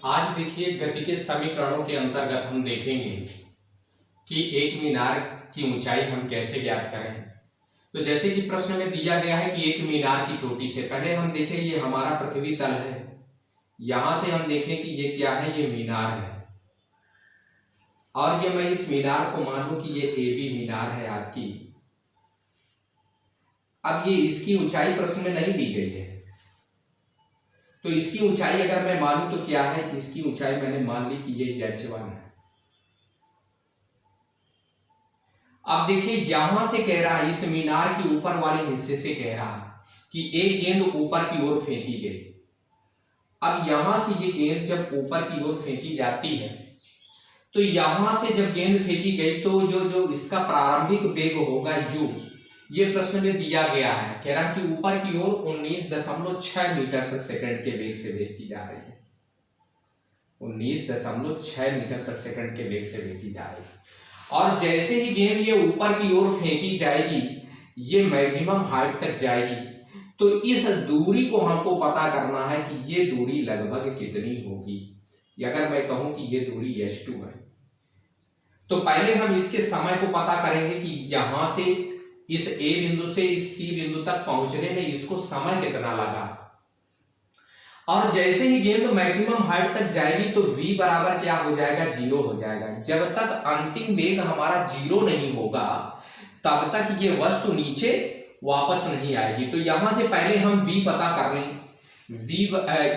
आज देखिए गति के समीकरणों के अंतर्गत हम देखेंगे कि एक मीनार की ऊंचाई हम कैसे ज्ञात करें। तो जैसे कि प्रश्न में दिया गया है कि एक मीनार की चोटी से, पहले हम देखें ये हमारा पृथ्वी तल है, यहां से हम देखें कि ये क्या है, ये मीनार है और ये मैं इस मीनार को मान लूं कि ये AB मीनार है आपकी। अब ये इसकी ऊंचाई प्रश्न में नहीं दी गई है, तो इसकी ऊंचाई अगर मैं मानूं तो क्या है, इसकी ऊंचाई मैंने मान ली कि ये H1 है। अब देखिए यहां से कह रहा है, इस मीनार के ऊपर वाले हिस्से से कह रहा है कि एक गेंद ऊपर की ओर फेंकी गई। अब यहां से ये गेंद जब ऊपर की ओर फेंकी जाती है तो यहां से जब गेंद फेंकी गई तो जो इसका प्रारंभिक वेग होगा u, ये प्रश्न में दिया गया है, कह रहा है कि ऊपर की ओर 19.6 मीटर पर सेकंड के वेग से फेंकी जा रही है, 19.6 मीटर पर सेकंड के वेग से फेंकी जा रही है। और जैसे ही गेंद ये ऊपर की ओर फेंकी जाएगी, ये मैक्सिमम हाइट तक जाएगी, तो इस दूरी को हमको पता करना है कि ये दूरी लगभग कितनी होगी। अगर मैं कहूं कि ये दूरी h2 है, तो पहले हम इसके समय को पता करेंगे कि यहां से इस A बिंदु से इस C बिंदु तक पहुंचने में इसको समय कितना लगा। और जैसे ही गेंद मैक्सिमम हाइट तक जाएगी तो v बराबर क्या हो जाएगा, 0 हो जाएगा। जब तक अंतिम वेग हमारा 0 नहीं होगा तब तक ये वस्तु नीचे वापस नहीं आएगी। तो यहां से पहले हम v पता कर लें।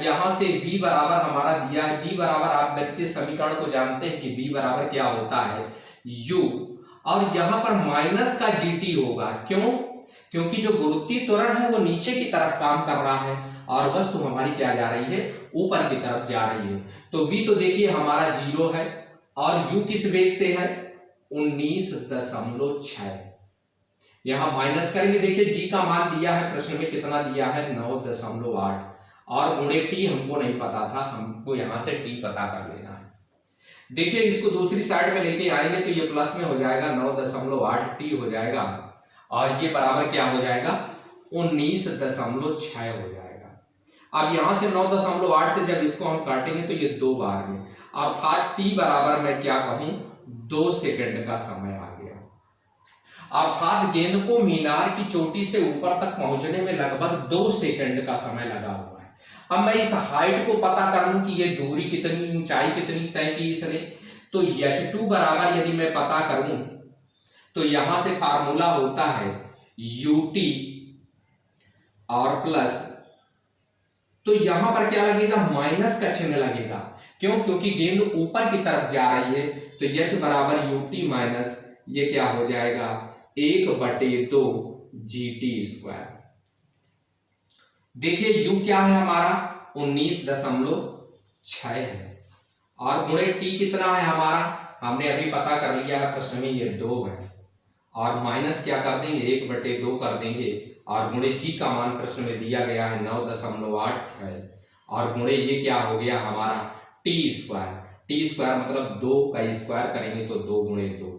यहां से v बराबर हमारा दिया है, v बराबर आप गति के समीकरण को जानते हैं कि v बराबर क्या होता है, u, और यहां पर माइनस का gt होगा। क्यों? क्योंकि जो गुरुत्वीय त्वरण है वो नीचे की तरफ काम कर रहा है और वस्तु हमारी क्या जा रही है, ऊपर की तरफ जा रही है। तो v तो देखिए हमारा 0 है और u किस वेग से है, 19.6। यहां माइनस करेंगे, देखिए g का मान दिया है प्रश्न में, कितना दिया है, 9.8, और गुणे t हमको नहीं पता था, हमको यहां से t पता कर लेना है। देखिए इसको दूसरी साइड में लेके आएंगे तो ये प्लस में हो जाएगा, 9.8 t हो जाएगा और ये बराबर क्या हो जाएगा, 19.6 हो जाएगा। अब यहां से 9.8 से जब इसको हम काटेंगे तो ये 2 बार में, अर्थात t बराबर मैं क्या कहूं, 2 सेकंड का समय आ गया। अर्थात गेंद को मीनार की चोटी से ऊपर तक पहुंचने में लगभग 2 सेकंड का समय लगा हुआ है। अब मैं इस हाइट को पता कर लूं कि ये दूरी कितनी, ऊंचाई कितनी तय की इसने, तो h2 बराबर यदि मैं पता करूं तो यहां से फार्मूला होता है ut और प्लस, तो यहां पर क्या लगेगा, माइनस का चिन्ह लगेगा। क्यों? क्योंकि गेंद ऊपर की तरफ जा रही है, तो h बराबर ut माइनस ये क्या हो जाएगा, 1/2 GT²। देखिए u क्या है हमारा, 19.6 है और गुणे t कितना है हमारा, हमने अभी पता कर लिया है प्रश्न में, ये 2 है, और माइनस क्या कर देंगे, 1/2 कर देंगे, और गुणे g का मान प्रश्न में दिया गया है 9.8 है, और गुणे ये क्या हो गया हमारा, t² मतलब 2 का स्क्वायर करेंगे तो 2 गुणे 2,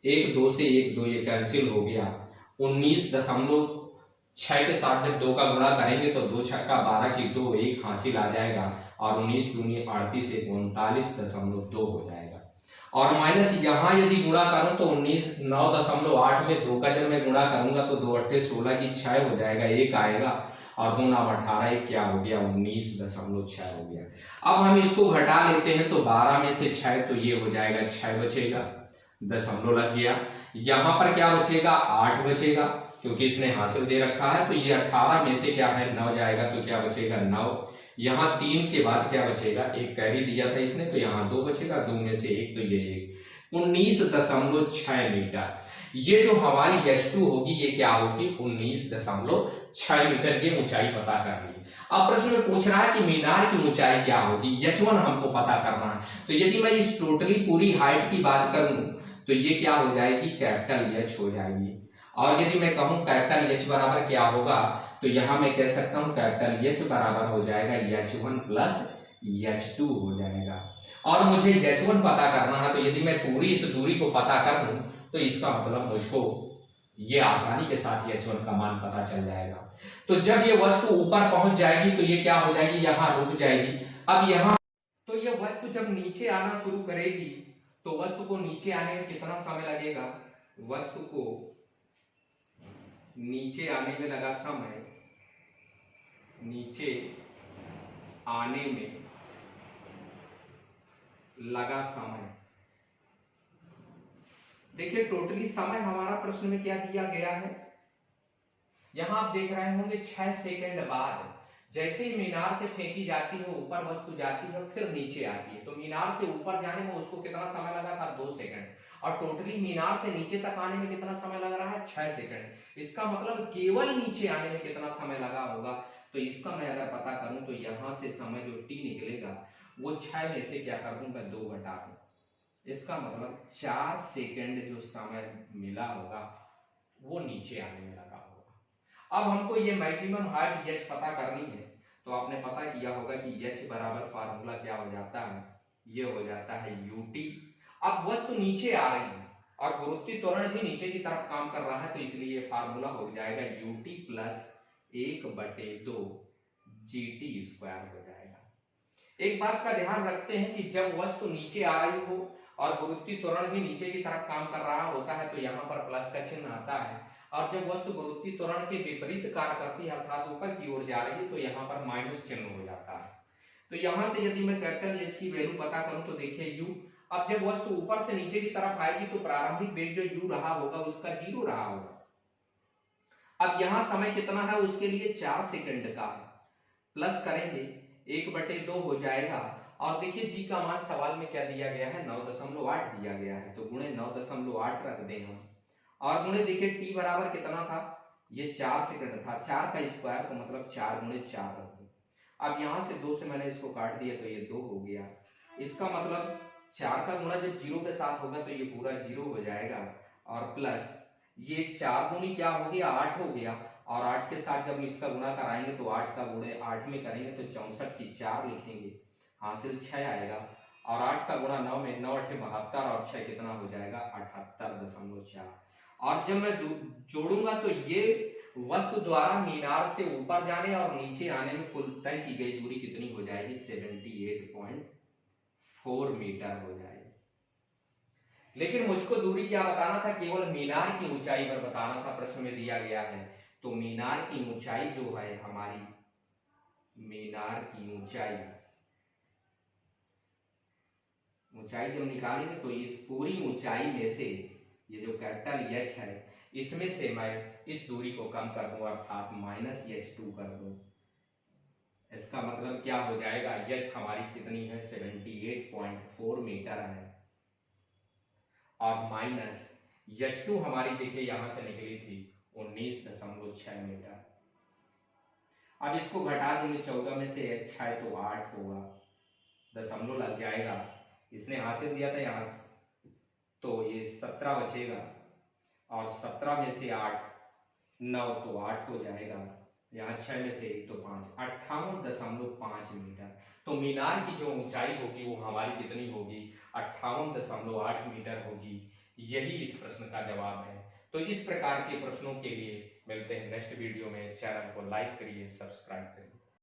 1 2 से 1 2 ये कैंसिल हो गया, 19.6 के साथ जब 2 का गुणा करेंगे तो 2 छक्का 12 की 2, 1 हासिल आ जाएगा, और 19 दूनी 38 से 39.2 हो जाएगा। और माइनस यहाँ यदि गुणा करूं तो 9.8 में 2 का जब मैं गुणा करूंगा तो 2 8 16 की 6 हो जाएगा, 1 आएगा, और 2 9 18, 1 क्या हो गया, 19.6 हो गया। अब हम इसको घटा लेते हैं तो 12 में से 6 तो ये हो जाएगा 6 बचेगा, दशमलव लग गया। यहाँ पर क्या बचेगा, 8 बचेगा, क्योंकि इसने हासिल दे रखा है। तो ये 18 में से क्या है, 9 जाएगा, तो क्या बचेगा, 9। यहाँ 3 के बाद क्या बचेगा, 1 कैरी दिया था इसने, तो यहाँ 2 बचेगा, 2 में से 1 तो ये 1, 19.6 मीटर। ये जो हमारी h2 होगी ये क्या होगी, 19.6 मीटर की ऊंचाई पता कर ली। अब प्रश्न में पूछ रहा है कि मीनार की ऊंचाई क्या होगी, h1 हमको पता करना है। तो यदि मैं इस टोटली पूरी हाइट की बात करूं तो ये क्या हो जाएगी, कैपिटल H हो जाएगी। और यदि मैं कहूं कैपिटल H बराबर क्या होगा, तो यहां मैं कह सकता हूं कैपिटल H बराबर हो जाएगा h1 प्लस h2 हो जाएगा। और मुझे h1 पता करना है, तो यदि मैं पूरी इस दूरी को पता कर लूं तो इसका मतलब मुझको ये आसानी के साथ h1 का मान पता चल जाएगा। तो जब ये वस्तु ऊपर पहुंच जाएगी तो ये क्या हो जाएगी, यहाँ रुक जाएगी। अब यहाँ तो ये नीचे आना शुरू करेगी तो वस्तु को नीचे आने में कितना समय लगेगा? वस्तु को नीचे आने में लगा समय, नीचे आने में लगा समय। देखिए टोटली समय हमारा प्रश्न में क्या दिया गया है, यहां आप देख रहे होंगे 6 सेकंड बाद जैसे ही मीनार से फेंकी जाती है ऊपर वस्तु जाती है फिर नीचे आती है, तो मीनार से ऊपर जाने में उसको कितना समय लगा था? 2 सेकंड। और टोटली मीनार से नीचे तक आने में कितना समय लग रहा है? 6 सेकंड। इसका मतलब केवल नीचे आने में कितना समय लगा होगा? तो इसका मैं अगर पता करूं तो यहां से समय जो टी निकलेगा वो 6 में से क्या कर दूं मैं 2 घटा दूं, इसका मतलब 4 सेकंड जो समय मिला होगा वो नीचे आने में लगा होगा। अब हमको ये मैक्सिमम हाइट एच पता करनी है, तो आपने पता किया होगा कि एच बराबर फार्मूला क्या हो जाता है, ये हो जाता है यूटी। अब वस्तु नीचे आ रही है और गुरुत्वीय त्वरण भी नीचे की तरफ काम कर रहा है, तो इसलिए ये फार्मूला हो जाएगा यूटी प्लस 1/2 जीटी स्क्वायर हो जाएगा। एक बात का ध्यान रखते हैं कि जब वस्तु नीचे आ रही हो और गुरुत्वीय त्वरण भी नीचे की तरफ काम कर रहा होता है तो यहाँ पर प्लस का चिन्ह आता है, और जब वस्तु गुरुत्वीय त्वरण के विपरीत कार्य करती है अर्थात ऊपर की ओर जा रही है तो यहाँ पर माइनस चिन्ह हो जाता है। तो यहां से यदि मैं कैपिटल एच की वैल्यू पता करूं तो देखिए यू, अब जब वस्तु ऊपर से नीचे की तरफ आएगी तो प्रारंभिक वेग जो यू रहा होगा उसका 0 रहा होगा। अब यहां समय कितना है उसके लिए 4 सेकंड का है, प्लस करेंगे 1/2 हो जाएगा, और देखिए जी का मान सवाल में क्या दिया गया है 9.8 दिया गया है, तो गुणे 9.8 रख दें हम, और गुणे देखिए टी बराबर कितना था, ये 4 सेकंड था, 4 का स्क्वायर तो मतलब 4 गुणे 4 रख दो। अब यहां से 2 से मैंने इसको काट दिया तो ये 2 हो गया, इसका मतलब 4 का गुणा जब 0 के साथ होगा तो ये पूरा 0 हो जाएगा, और प्लस ये 4 गुणी क्या हो गया 8 हो गया, और 8 के साथ जब इसका गुणा कराएंगे तो 8 का गुणे 8 में करेंगे तो 64 की 4 लिखेंगे, हासिल 6 आएगा, और 8 का गुणा 9 में 9 8 72 और 6 कितना हो जाएगा 78.4। और जब मैं जोड़ूंगा तो ये वस्तु द्वारा मीनार से ऊपर जाने और नीचे आने में कुल तय की गई दूरी कितनी हो जाएगी 78.4 मीटर हो जाएगी। लेकिन मुझको दूरी क्या बताना था, केवल मीनार की ऊंचाई पर बताना था, प्रश्न में दिया गया है। तो मीनार की ऊंचाई जो है हमारी, मीनार की ऊंचाई जब निकालेंगे तो इस पूरी ऊंचाई में से ये जो कैपिटल एच है इसमें से मैं इस दूरी को कम कर दूं अर्थात -h2 कर दूं, इसका मतलब क्या हो जाएगा एच हमारी कितनी है 78.4 मीटर है, और माइनस h2 हमारी देखिए यहां से निकली थी 19.6 मीटर। अब इसको घटा देंगे 14 में से 6 तो 8 होगा, दशमलव लग जाएगा, इसने हासिल दिया था यहां से तो ये 17 बचेगा, और 17 में से 8 9 तो 8 हो जाएगा, यहाँ 6 में से 1 तो 5, 58.5 मीटर। तो मीनार की जो ऊंचाई होगी वो हमारी कितनी होगी 58.8 मीटर होगी। यही इस प्रश्न का जवाब है। तो इस प्रकार के प्रश्नों के लिए मिलते हैं नेक्स्ट वीडियो में। चैनल को लाइक करिए, सब्सक्राइब करिए।